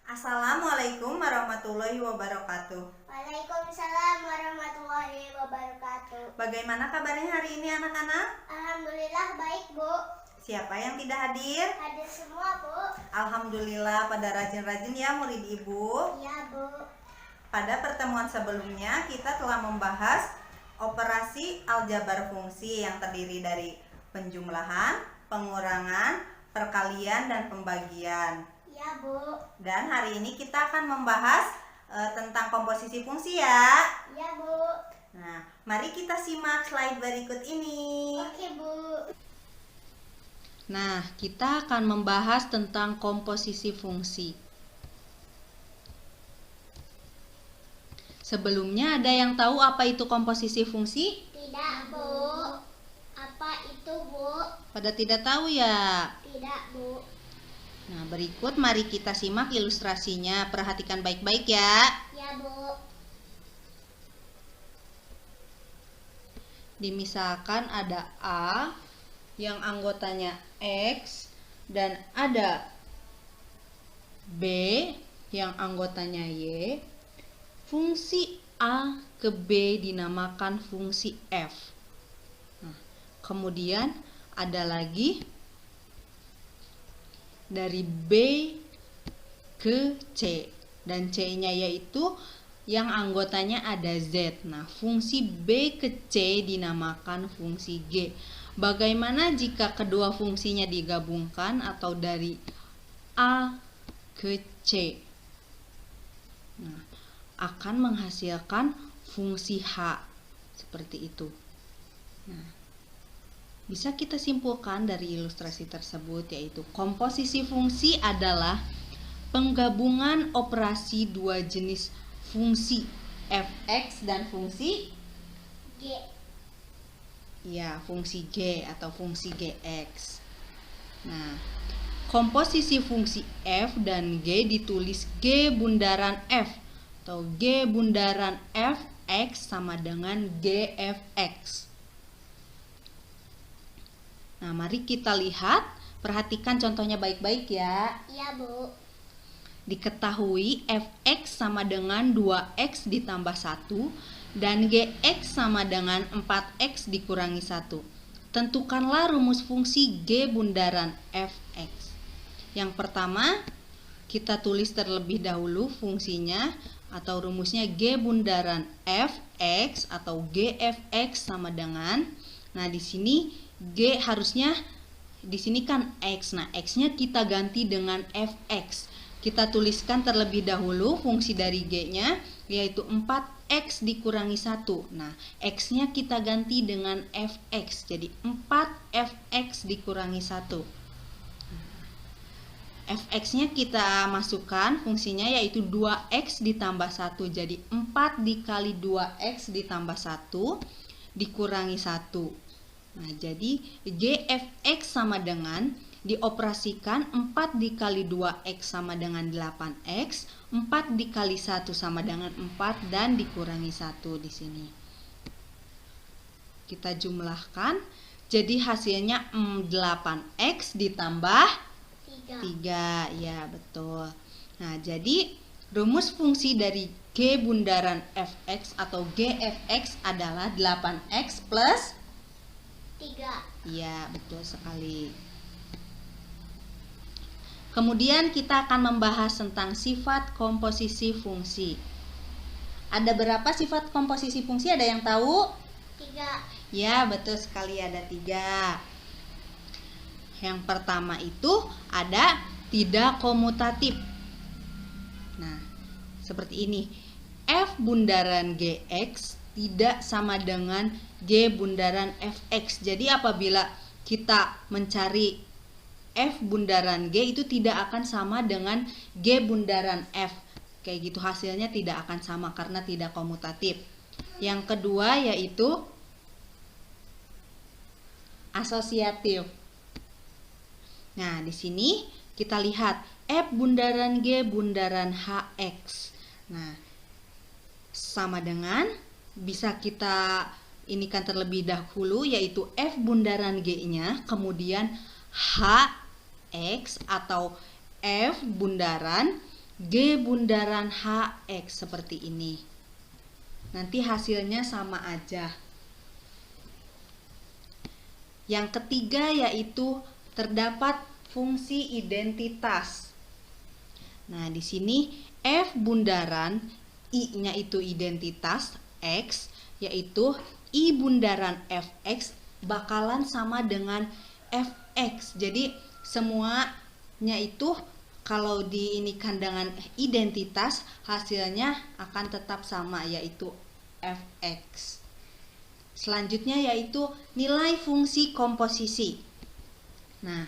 Assalamualaikum warahmatullahi wabarakatuh. Waalaikumsalam warahmatullahi wabarakatuh. Bagaimana kabarnya hari ini anak-anak? Alhamdulillah baik, Bu. Siapa yang tidak hadir? Hadir semua, Bu. Alhamdulillah pada rajin-rajin ya murid ibu. Iya, Bu. Pada pertemuan sebelumnya kita telah membahas operasi aljabar fungsi yang terdiri dari penjumlahan, pengurangan, perkalian, dan pembagian. Iya, Bu. Dan hari ini kita akan membahas tentang komposisi fungsi ya. Iya, Bu. Nah, mari kita simak slide berikut ini. Oke, Bu. Nah, kita akan membahas tentang komposisi fungsi. Sebelumnya ada yang tahu apa itu komposisi fungsi? Tidak, Bu. Apa itu, Bu? Pada tidak tahu ya? Tidak, Bu. Nah, berikut mari kita simak ilustrasinya. Perhatikan baik-baik ya. Iya, Bu. Dimisalkan ada A yang anggotanya X dan ada B yang anggotanya Y. Fungsi A ke B dinamakan fungsi F. Nah, kemudian ada lagi dari B ke C, dan C-nya yaitu yang anggotanya ada Z. Nah, fungsi B ke C dinamakan fungsi G. Bagaimana jika kedua fungsinya digabungkan atau dari A ke C? Nah, akan menghasilkan fungsi H seperti itu. Nah, bisa kita simpulkan dari ilustrasi tersebut, yaitu komposisi fungsi adalah penggabungan operasi dua jenis fungsi fx dan fungsi G. ya, fungsi G atau fungsi Gx. Nah, komposisi fungsi f dan G ditulis G bundaran f atau G bundaran fx sama dengan Gfx. Nah, mari kita lihat, perhatikan contohnya baik-baik ya. Iya, Bu. Diketahui fx sama dengan 2x ditambah 1 dan gx sama dengan 4x dikurangi 1. Tentukanlah rumus fungsi G bundaran fx. Yang pertama, kita tulis terlebih dahulu fungsinya atau rumusnya G bundaran fx atau gfx sama dengan, nah di sini G harusnya di sini kan X. Nah, X-nya kita ganti dengan fx. Kita tuliskan terlebih dahulu fungsi dari G-nya yaitu 4x dikurangi 1. Nah, X-nya kita ganti dengan fx. Jadi 4fx dikurangi 1. Fx-nya kita masukkan fungsinya yaitu 2x ditambah 1. Jadi 4 dikali 2x ditambah 1 dikurangi 1. Nah, jadi Gfx sama dengan dioperasikan 4 dikali 2x sama dengan 8x, 4 dikali 1 sama dengan 4 dan dikurangi 1 di sini. Kita jumlahkan, jadi hasilnya 8x ditambah 3. Ya, betul. Nah, jadi rumus fungsi dari G bundaran fx atau Gfx adalah 8x plus 3. Iya, betul sekali. Kemudian kita akan membahas tentang sifat komposisi fungsi. Ada berapa sifat komposisi fungsi? Ada yang tahu? 3. Ya, betul sekali, ada 3. Yang pertama itu ada tidak komutatif. Nah, seperti ini. F bundaran Gx tidak sama dengan G bundaran fx. Jadi apabila kita mencari F bundaran G itu tidak akan sama dengan G bundaran F. Kayak gitu, hasilnya tidak akan sama karena tidak komutatif. Yang kedua yaitu asosiatif. Nah, di sini kita lihat F bundaran G bundaran hx. Nah, sama dengan, bisa kita inikan terlebih dahulu yaitu F bundaran G-nya, kemudian Hx atau F bundaran G bundaran HX seperti ini. Nanti hasilnya sama aja. Yang ketiga yaitu terdapat fungsi identitas. Nah, di sini F bundaran I-nya itu identitas X, yaitu I bundaran Fx bakalan sama dengan Fx. Jadi semuanya itu kalau diinikan dengan identitas, hasilnya akan tetap sama, yaitu Fx. Selanjutnya yaitu nilai fungsi komposisi. Nah,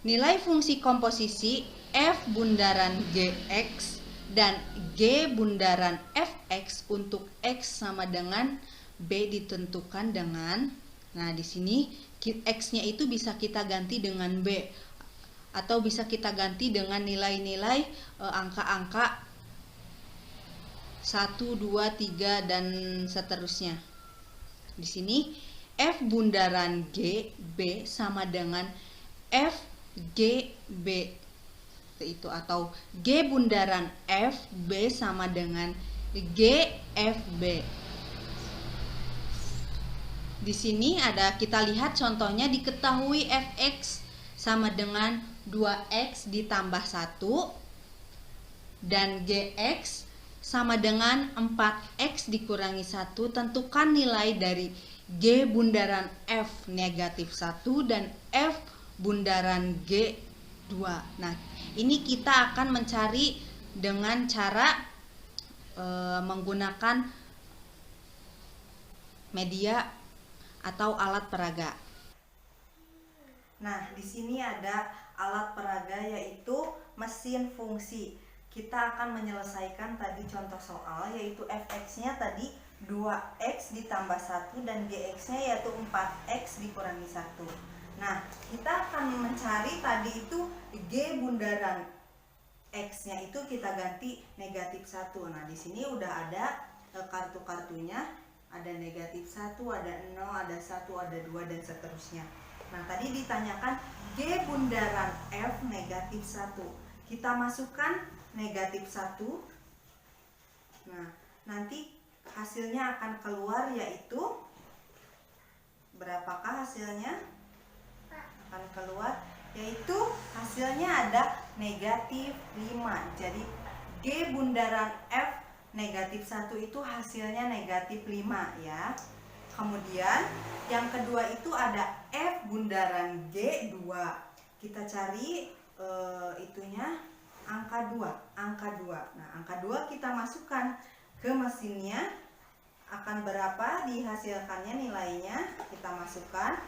nilai fungsi komposisi F bundaran Gx dan G bundaran Fx untuk X sama dengan B ditentukan dengan, nah di sini X-nya itu bisa kita ganti dengan B atau bisa kita ganti dengan nilai-nilai angka-angka 1, 2, 3 dan seterusnya. Di sini F bundaran G B sama dengan F G B itu, atau G bundaran F B sama dengan G F B. Di sini ada, kita lihat contohnya, diketahui Fx sama dengan 2x ditambah 1 dan Gx sama dengan 4x dikurangi 1. Tentukan nilai dari G bundaran F negatif 1 dan F bundaran G 2. Nah, ini kita akan mencari dengan cara menggunakan media atau alat peraga. Nah, di sini ada alat peraga yaitu mesin fungsi. Kita akan menyelesaikan tadi contoh soal, yaitu Fx-nya tadi 2x ditambah 1 dan Gx-nya yaitu 4x dikurangi 1. Nah, kita akan mencari tadi itu G bundaran X-nya itu kita ganti negatif 1. Nah, di sini udah ada kartu-kartunya, ada negatif 1, ada 0, ada 1, ada 2 dan seterusnya. Nah, tadi ditanyakan G bundaran F negatif 1. Kita masukkan negatif 1. Nah, nanti hasilnya akan keluar yaitu berapakah hasilnya? Akan keluar yaitu hasilnya ada negatif 5. Jadi G bundaran F negatif 1 itu hasilnya negatif 5 ya. Kemudian yang kedua itu ada F bundaran G 2. Kita cari itunya angka 2. Nah, angka 2 kita masukkan ke mesinnya. Akan berapa dihasilkannya nilainya? Kita masukkan.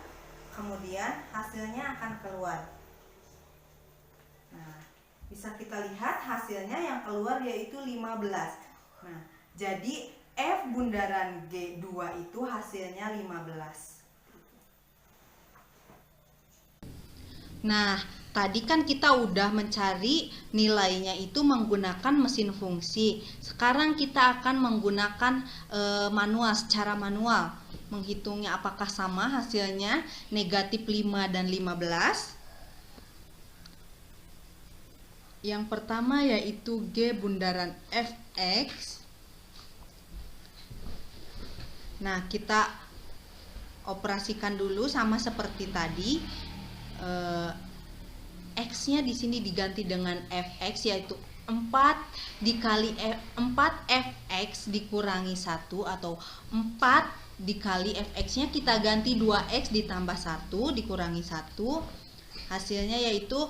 Kemudian hasilnya akan keluar. Nah, bisa kita lihat hasilnya yang keluar yaitu 15. Nah, jadi F bundaran G2 itu hasilnya 15. Nah, tadi kan kita udah mencari nilainya itu menggunakan mesin fungsi. Sekarang kita akan menggunakan manual, secara manual. Menghitungnya apakah sama hasilnya negatif 5 dan 15. Yang pertama yaitu G bundaran Fx. Nah, kita operasikan dulu sama seperti tadi. X-nya di sini diganti dengan Fx, yaitu 4 dikali 4 Fx dikurangi 1 atau 4 dikali Fx-nya kita ganti 2x ditambah 1 dikurangi 1. Hasilnya yaitu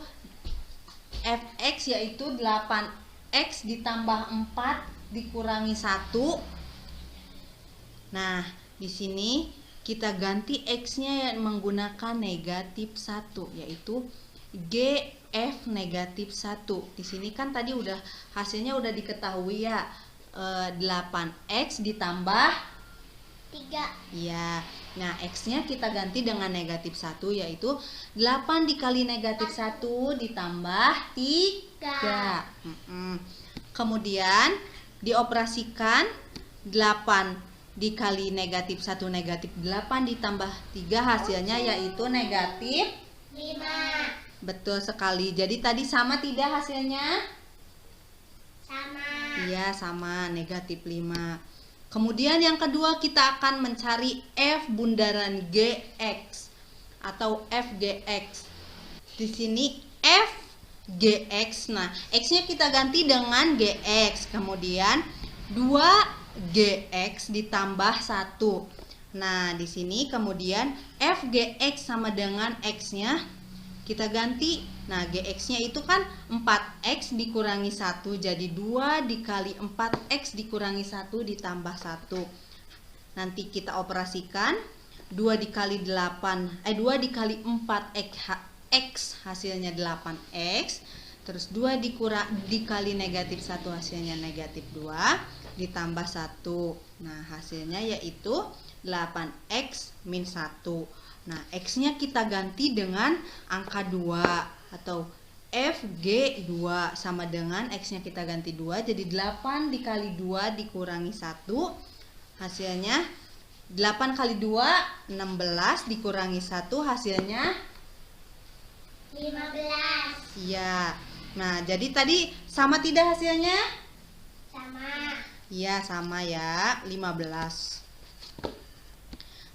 Fx yaitu 8x ditambah 4 dikurangi 1. Nah, di sini kita ganti x-nya menggunakan negatif 1 yaitu Gf negatif 1. Di sini kan tadi udah hasilnya udah diketahui ya, 8x ditambah 3. ya. Nah, x-nya kita ganti dengan negatif 1 yaitu 8 dikali negatif 1 ditambah 3. Kemudian dioperasikan 8 dikali negatif 1 negatif 8 ditambah 3 hasilnya yaitu negatif 5. Betul sekali. Jadi tadi sama tidak hasilnya? Sama. Iya, sama, negatif 5. Kemudian yang kedua kita akan mencari F bundaran GX atau FGX. Di sini FGX. Nah, X-nya kita ganti dengan GX. Kemudian 2GX ditambah 1. Nah, di sini kemudian FGX sama dengan X-nya kita ganti. Nah, GX-nya itu kan 4X dikurangi 1. Jadi 2 dikali 4X dikurangi 1 ditambah 1. Nanti kita operasikan. 2 dikali 4X hasilnya 8X. Terus 2 dikali negatif 1 hasilnya negatif 2 ditambah 1. Nah, hasilnya yaitu 8X min 1. Nah, X-nya kita ganti dengan angka 2 atau FG2 sama dengan X-nya kita ganti 2. Jadi 8 dikali 2 dikurangi 1. Hasilnya 8 kali 2, 16 dikurangi 1 hasilnya 15. iya. Nah, jadi tadi sama tidak hasilnya? Sama. Iya, sama ya, 15.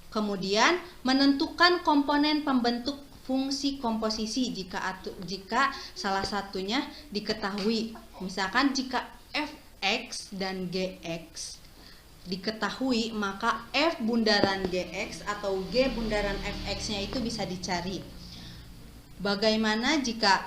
Kemudian menentukan komponen pembentuk fungsi komposisi jika salah satunya diketahui. Misalkan jika fx dan gx diketahui, maka f bundaran gx atau g bundaran fx-nya itu bisa dicari. Bagaimana jika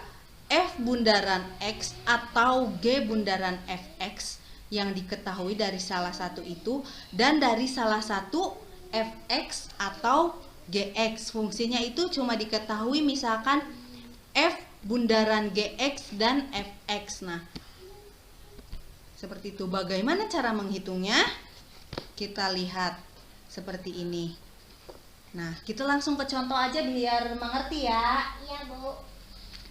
f bundaran x atau g bundaran fx yang diketahui dari salah satu itu dan dari salah satu fx atau gx, fungsinya itu cuma diketahui misalkan f bundaran gx dan fx. Nah, seperti itu. Bagaimana cara menghitungnya? Kita lihat seperti ini. Nah, kita langsung ke contoh aja biar mengerti ya. Iya, Bu.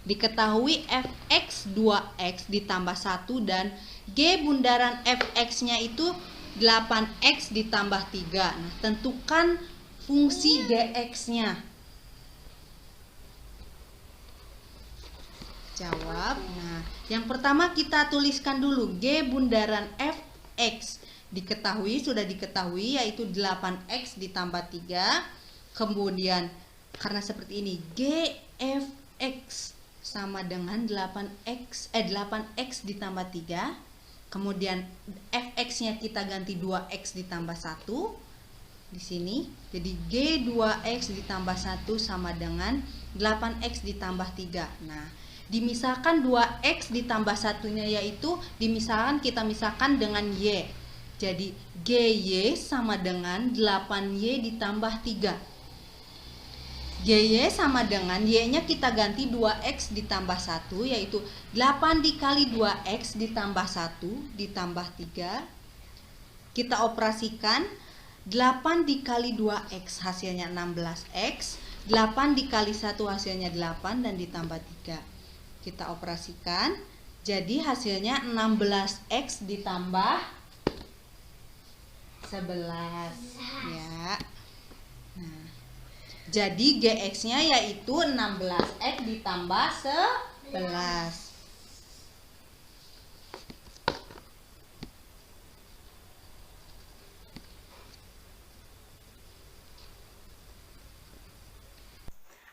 Diketahui fx 2x ditambah 1 dan g bundaran fx-nya itu 8x ditambah 3. Nah, tentukan fungsi gx-nya. Jawab. Nah, yang pertama kita tuliskan dulu g bundaran fx. Sudah diketahui yaitu 8x ditambah 3. Kemudian karena seperti ini, gfx sama dengan 8x ditambah 3. Kemudian fx-nya kita ganti 2x ditambah 1 di sini. Jadi g2x ditambah 1 sama dengan 8x ditambah 3. Nah, dimisahkan 2x ditambah 1-nya yaitu kita misahkan dengan y. Jadi gy sama dengan 8y ditambah 3. GY sama dengan Y-nya kita ganti 2X ditambah 1 yaitu 8 dikali 2X ditambah 1 ditambah 3. Kita operasikan 8 dikali 2X hasilnya 16X, 8 dikali 1 hasilnya 8 dan ditambah 3. Kita operasikan jadi hasilnya 16X ditambah 11 ya. Nah, jadi gx-nya yaitu 16x ditambah 11.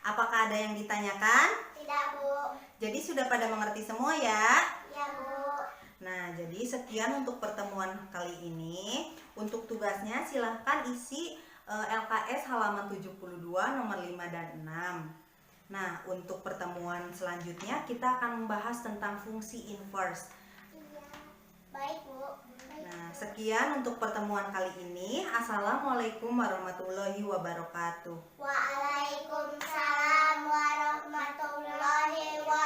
Apakah ada yang ditanyakan? Tidak, Bu. Jadi sudah pada mengerti semua ya? Iya, Bu. Nah, jadi sekian untuk pertemuan kali ini. Untuk tugasnya silahkan isi LKS halaman 72 nomor 5 dan 6. Nah, untuk pertemuan selanjutnya kita akan membahas tentang fungsi inverse. Iya. Baik, Bu. Nah, sekian untuk pertemuan kali ini. Assalamualaikum warahmatullahi wabarakatuh. Waalaikumsalam warahmatullahi wabarakatuh.